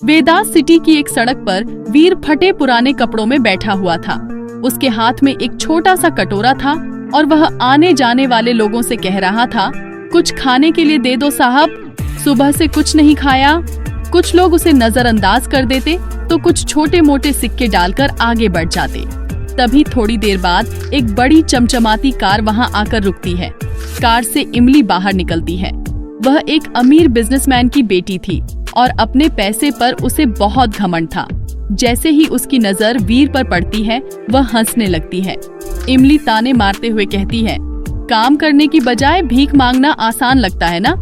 Vedas city की एक सड़क पर वीर फटे पुराने कपड़ों में बैठा हुआ था। उसके हाथ में एक छोटा सा कटोरा था और वह आने जाने वाले लोगों से कह रहा था, कुछ खाने के लिए दे दो साहब। सुबह से कुछ नहीं खाया। कुछ लोग उसे नजरअंदाज कर देते तो कुछ छोटे मोटे सिक्के डालकर आगे बढ़ जाते। तभी थोड़ी देर बाद एक बड़ी चमचमाती कार वहां आकर रुकती है। कार से इमली बाहर निकलती है। वह एक अमीर बिजनेसमैन की बेटी थी और अपने पैसे पर उसे बहुत घमंड था। जैसे ही उसकी नजर वीर पर पड़ती है, वह हंसने लगती है। इमली ताने मारते हुए कहती है, काम करने की बजाय भीख मांगना आसान लगता है ना।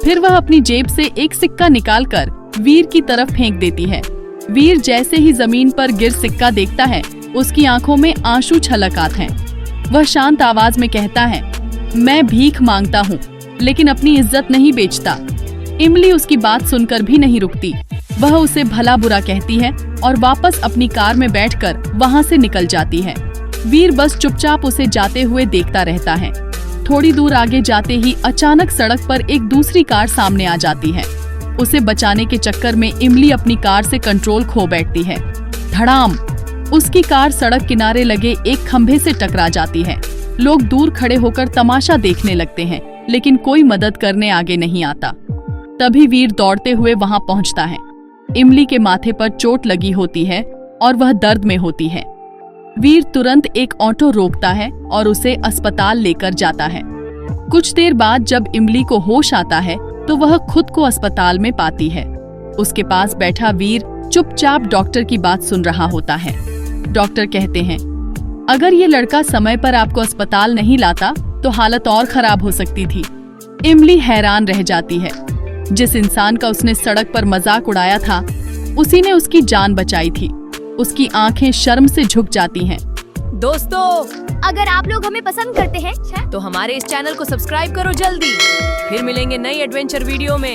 फिर वह अपनी जेब से एक सिक्का निकालकर वीर की तरफ फेंक देती है। वीर जैसे ही जमीन पर गिर सिक्का देखता है, उसकी आंखों में आंसू छलक आते हैं। वह शांत आवाज में कहता है, मैं भीख मांगता हूँ लेकिन अपनी इज्जत नहीं बेचता। इमली उसकी बात सुनकर भी नहीं रुकती। वह उसे भला बुरा कहती है और वापस अपनी कार में बैठकर वहां से निकल जाती है। वीर बस चुपचाप उसे जाते हुए देखता रहता है। थोड़ी दूर आगे जाते ही अचानक सड़क पर एक दूसरी कार सामने आ जाती है। उसे बचाने के चक्कर में इमली अपनी कार से कंट्रोल खो बैठती है। धड़ाम! उसकी कार सड़क किनारे लगे एक खंभे से टकरा जाती है। लोग दूर खड़े होकर तमाशा देखने लगते हैं, लेकिन कोई मदद करने आगे नहीं आता। तभी वीर दौड़ते हुए वहां पहुंचता है। इमली के माथे पर चोट लगी होती है और वह दर्द में होती है। वीर तुरंत एक ऑटो रोकता है और उसे अस्पताल लेकर जाता है। कुछ देर बाद जब इमली को होश आता है तो वह खुद को अस्पताल में पाती है। उसके पास बैठा वीर चुपचाप डॉक्टर की बात सुन रहा होता है। डॉक्टर कहते हैं, अगर ये लड़का समय पर आपको अस्पताल नहीं लाता तो हालत और खराब हो सकती थी। इमली हैरान रह जाती है। जिस इंसान का उसने सड़क पर मजाक उड़ाया था, उसी ने उसकी जान बचाई थी। उसकी आंखें शर्म से झुक जाती हैं। दोस्तों, अगर आप लोग हमें पसंद करते हैं तो हमारे इस चैनल को सब्सक्राइब करो जल्दी। फिर मिलेंगे नई एडवेंचर वीडियो में।